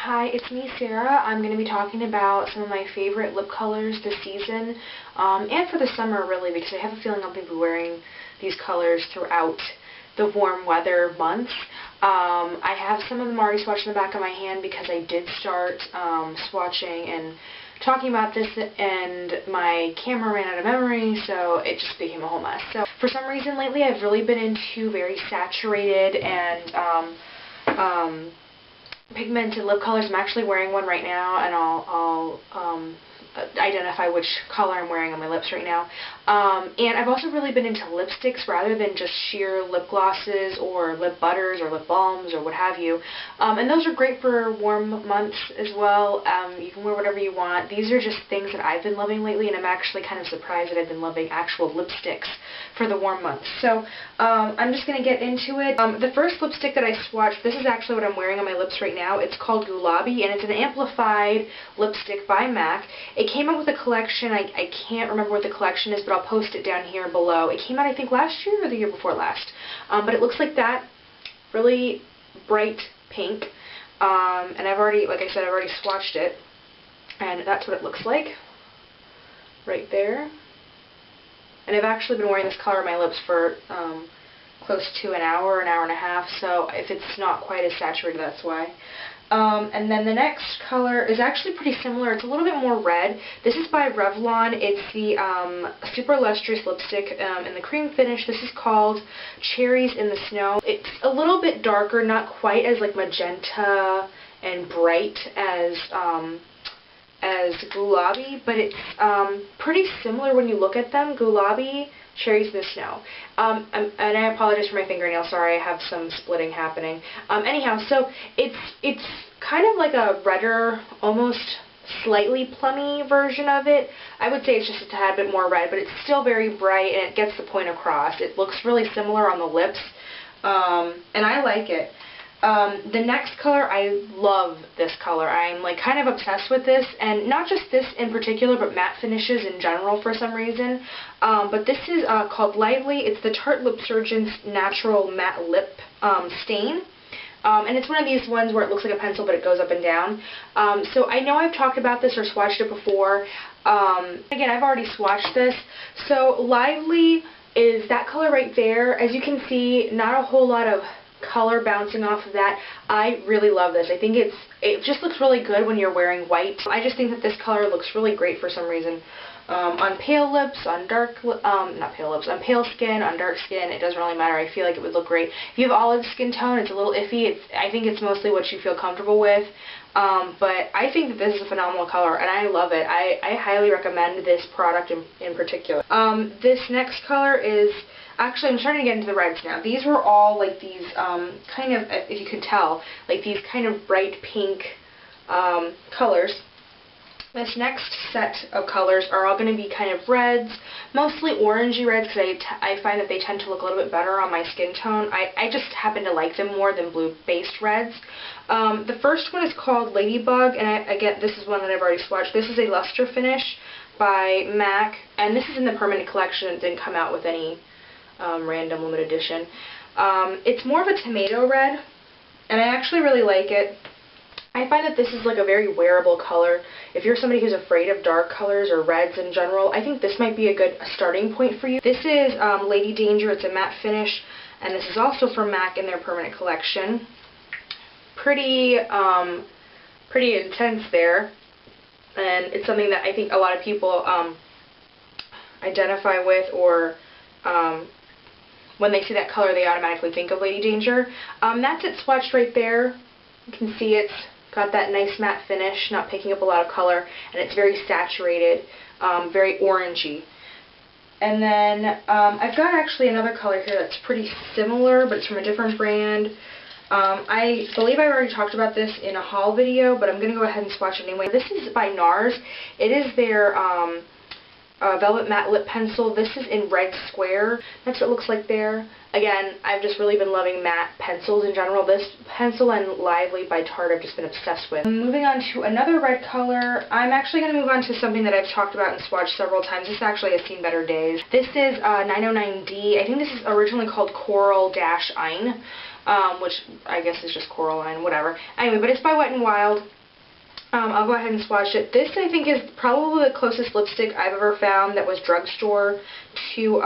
Hi, it's me, Sarah. I'm going to be talking about some of my favorite lip colors this season, and for the summer, really, because I have a feeling I'll be wearing these colors throughout the warm weather months. I have some of them already swatched in the back of my hand because I did start swatching and talking about this, and my camera ran out of memory, so it just became a whole mess. So, for some reason lately, I've really been into very saturated and pigmented lip colors. I'm actually wearing one right now, and I'll identify which color I'm wearing on my lips right now. And I've also really been into lipsticks rather than just sheer lip glosses or lip butters or lip balms or what have you. And those are great for warm months as well. You can wear whatever you want. These are just things that I've been loving lately, and I'm actually kind of surprised that I've been loving actual lipsticks for the warm months. So I'm just going to get into it. The first lipstick that I swatched, this is actually what I'm wearing on my lips right now. It's called Gulabi, and it's an amplified lipstick by MAC. It came out with a collection. I can't remember what the collection is, but I'll post it down here below. It came out, I think, last year or the year before last. But it looks like that. Really bright pink. And I've already, like I said, I've already swatched it. And that's what it looks like. Right there. And I've actually been wearing this color on my lips for close to an hour and a half. So if it's not quite as saturated, that's why. And then the next color is actually pretty similar. It's a little bit more red. This is by Revlon. It's the Super Lustrous lipstick in the cream finish. This is called Cherries in the Snow. It's a little bit darker, not quite as like magenta and bright as Gulabi, but it's pretty similar when you look at them. Gulabi, Cherries in the Snow. And I apologize for my fingernail. Sorry, I have some splitting happening. Anyhow, so it's kind of like a redder, almost slightly plummy version of it. I would say it's just a tad bit more red, but it's still very bright, and it gets the point across. It looks really similar on the lips, and I like it. The next color, I love this color. I'm like kind of obsessed with this, and not just this in particular, but matte finishes in general for some reason. But this is called Lively. It's the Tarte Lip Surgence Natural Matte Lip Stain. And it's one of these ones where it looks like a pencil, but it goes up and down. So I know I've talked about this or swatched it before. Again, I've already swatched this. So Lively is that color right there. As you can see, not a whole lot of color bouncing off of that. I really love this. I think it just looks really good when you're wearing white. I just think that this color looks really great for some reason. On pale lips, on dark, not pale lips, on pale skin, on dark skin, it doesn't really matter. I feel like it would look great. If you have olive skin tone, it's a little iffy. I think it's mostly what you feel comfortable with. But I think that this is a phenomenal color, and I love it. I highly recommend this product in particular. This next color is, actually, I'm starting to get into the reds now. These were all like these kind of, if you can tell, like these kind of bright pink colors. This next set of colors are all going to be kind of reds, mostly orangey reds, because I find that they tend to look a little bit better on my skin tone. I just happen to like them more than blue-based reds. The first one is called Ladybug, and again, this is one that I've already swatched. This is a Lustre finish by MAC, and this is in the permanent collection. It didn't come out with any random limited edition. It's more of a tomato red, and I actually really like it. I find that this is like a very wearable color. If you're somebody who's afraid of dark colors or reds in general, I think this might be a good starting point for you. This is Lady Danger. It's a matte finish, and this is also from MAC in their permanent collection. Pretty intense there, and it's something that I think a lot of people identify with, or when they see that color, they automatically think of Lady Danger. That's it swatched right there. You can see it's got that nice matte finish, not picking up a lot of color, and it's very saturated, very orangey. And then I've got actually another color here that's pretty similar, but it's from a different brand. I believe I already talked about this in a haul video, but I'm going to go ahead and swatch it anyway. This is by NARS. It is their Velvet Matte Lip Pencil. This is in Red Square. That's what it looks like there. Again, I've just really been loving matte pencils in general. This pencil and Lively by Tarte I've just been obsessed with. Moving on to another red color, I'm actually going to move on to something that I've talked about in Swatch several times. This actually has seen better days. This is 909D. I think this is originally called Coral-ine, which I guess is just Coral-ine, whatever. Anyway, but it's by Wet n Wild. I'll go ahead and swatch it. This, I think, is probably the closest lipstick I've ever found that was drugstore to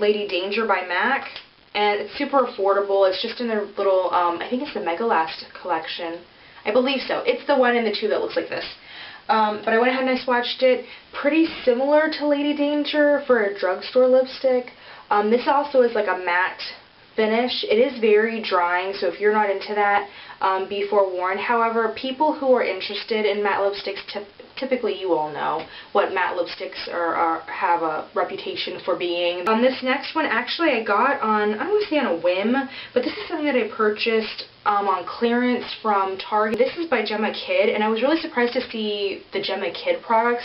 Lady Danger by MAC. And it's super affordable. It's just in their little, I think it's the Mega Last collection. I believe so. It's the one in the tube that looks like this. But I went ahead and I swatched it. Pretty similar to Lady Danger for a drugstore lipstick. This also is like a matte finish. It is very drying, so if you're not into that, be forewarned. However, people who are interested in matte lipsticks, typically you all know what matte lipsticks have a reputation for being. This next one, actually, I got on, I don't want to say on a whim, but this is something that I purchased on clearance from Target. This is by Jemma Kid, and I was really surprised to see the Jemma Kid products.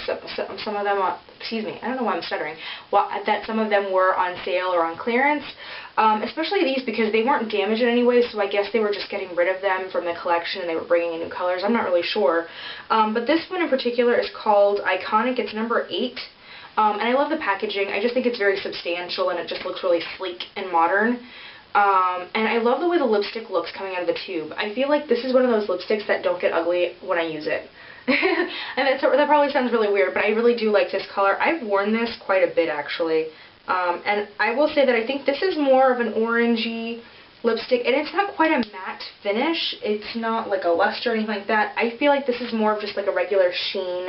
Some of them, excuse me, I don't know why I'm stuttering, that some of them were on sale or on clearance. Especially these, because they weren't damaged in any way, so I guess they were just getting rid of them from the collection and they were bringing in new colors. I'm not really sure. But this one in particular is called Iconic. It's number 8. And I love the packaging. I just think it's very substantial and it just looks really sleek and modern. And I love the way the lipstick looks coming out of the tube. I feel like this is one of those lipsticks that don't get ugly when I use it. And that probably sounds really weird, but I really do like this color. I've worn this quite a bit, actually. And I will say that I think this is more of an orangey lipstick, and it's not quite a matte finish. It's not like a luster or anything like that. I feel like this is more of just like a regular sheen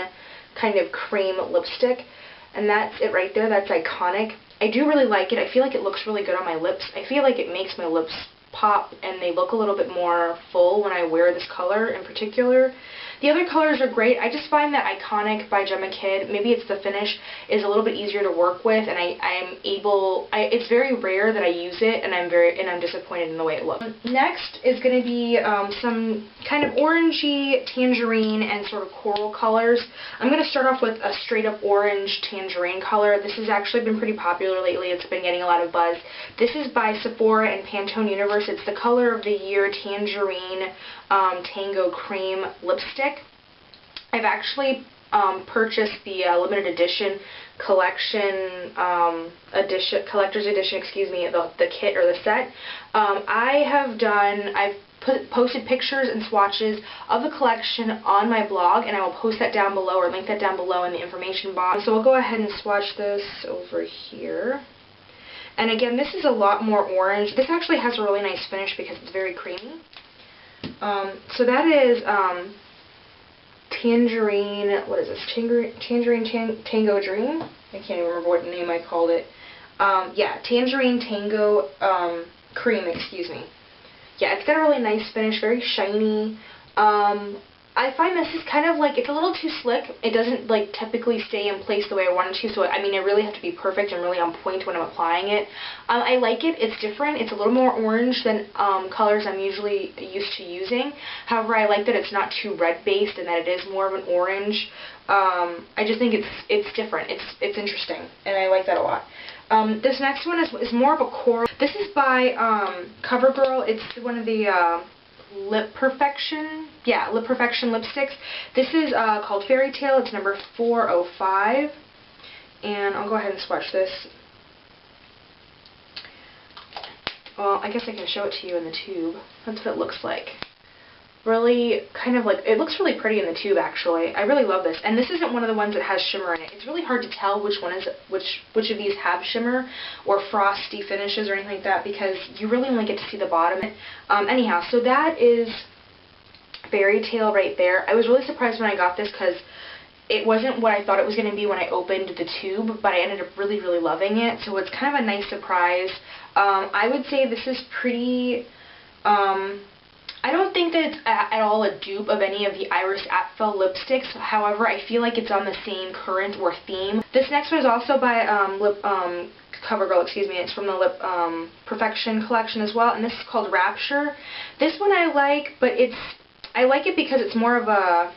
kind of cream lipstick, and that's it right there. That's Iconic. I do really like it. I feel like it looks really good on my lips. I feel like it makes my lips pop, and they look a little bit more full when I wear this color in particular. The other colors are great. I just find that Iconic by Jemma Kid, maybe it's the finish, is a little bit easier to work with, and it's very rare that I use it, and I'm disappointed in the way it looks. Next is going to be some kind of orangey, tangerine, and sort of coral colors. I'm going to start off with a straight up orange tangerine color. This has actually been pretty popular lately. It's been getting a lot of buzz. This is by Sephora and Pantone Universe. It's the color of the year Tangerine Tango Cream lipstick. I've actually purchased the limited edition collector's edition, excuse me, the kit or the set. I've posted pictures and swatches of the collection on my blog, and I will post that down below or link that down below in the information box. So we'll go ahead and swatch this over here. And again, this is a lot more orange. This actually has a really nice finish because it's very creamy. So that is Tangerine, what is this? Tangerine Tango Dream? I can't even remember what name I called it. Yeah, Tangerine Tango Cream, excuse me. Yeah, it's got a really nice finish, very shiny. I find this is kind of like, it's a little too slick. It doesn't like typically stay in place the way I want it to, so I mean I really have to be perfect and really on point when I'm applying it. I like it. It's different. It's a little more orange than colors I'm usually used to using. However, I like that it's not too red based and that it is more of an orange. I just think it's different. It's interesting, and I like that a lot. This next one is more of a coral. This is by CoverGirl. It's one of the Lip Perfection lipsticks. This is called Fairytale. It's number 405, and I'll go ahead and swatch this. Well, I guess I can show it to you in the tube. That's what it looks like. Really kind of like, it looks really pretty in the tube actually. I really love this, and this isn't one of the ones that has shimmer in it. It's really hard to tell which one is which of these have shimmer or frosty finishes or anything like that, because you really only get to see the bottom. Anyhow, so that is Fairytale right there. I was really surprised when I got this because it wasn't what I thought it was going to be when I opened the tube, but I ended up really, really loving it. So it's kind of a nice surprise. I would say this is pretty. I don't think that it's at all a dupe of any of the Iris Apfel lipsticks. However, I feel like it's on the same current or theme. This next one is also by CoverGirl, excuse me. It's from the Lip Perfection collection as well, and this is called Rapture. This one I like, but I like it because it's more of a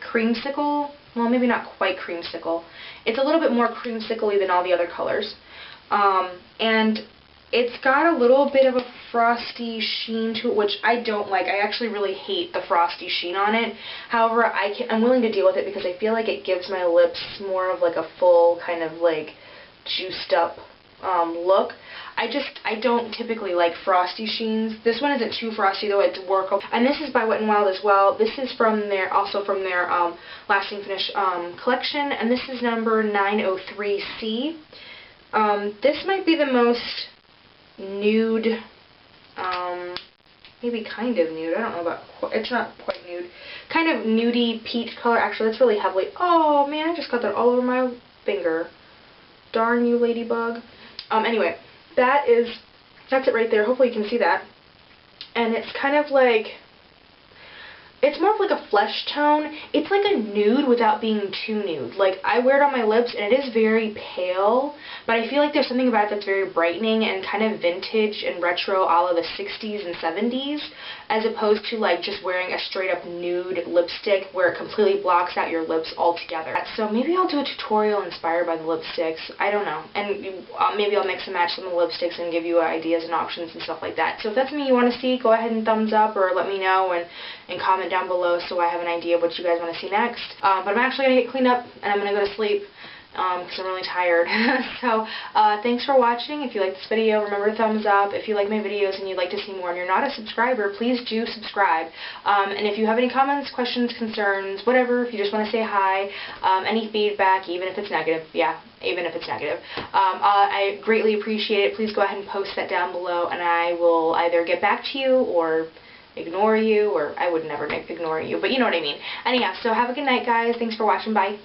creamsicle well, maybe not quite creamsicle. It's a little bit more creamsicle-y than all the other colors. And it's got a little bit of a frosty sheen to it, which I don't like. I actually really hate the frosty sheen on it. However, I'm willing to deal with it because I feel like it gives my lips more of like a full kind of like juiced up look. I don't typically like frosty sheens. This one isn't too frosty though, it's workable. And this is by Wet n Wild as well. This is also from their Lasting Finish collection, and this is number 903C. This might be the most nude, maybe kind of nude, I don't know about, it's not quite nude, kind of nudie peach color. Actually, that's really heavily, oh man, I just got that all over my finger. Darn you, Ladybug. Anyway, that's it right there. Hopefully you can see that. And it's kind of like, it's more of like a flesh tone. It's like a nude without being too nude. Like, I wear it on my lips and it is very pale, but I feel like there's something about it that's very brightening and kind of vintage and retro a la the 60s and 70s, as opposed to like just wearing a straight up nude lipstick where it completely blocks out your lips altogether. So maybe I'll do a tutorial inspired by the lipsticks. I don't know. And maybe I'll mix and match some of the lipsticks and give you ideas and options and stuff like that. So if that's something you want to see, go ahead and thumbs up or let me know and comment down below so I have an idea of what you guys want to see next. But I'm actually going to get cleaned up and I'm going to go to sleep because I'm really tired. So thanks for watching. If you like this video, remember to thumbs up. If you like my videos and you'd like to see more and you're not a subscriber, please do subscribe. And if you have any comments, questions, concerns, whatever, if you just want to say hi, any feedback, even if it's negative, yeah, even if it's negative, I greatly appreciate it. Please go ahead and post that down below and I will either get back to you or ignore you, or I would never ignore you, but you know what I mean. Anyhow, so have a good night, guys. Thanks for watching. Bye.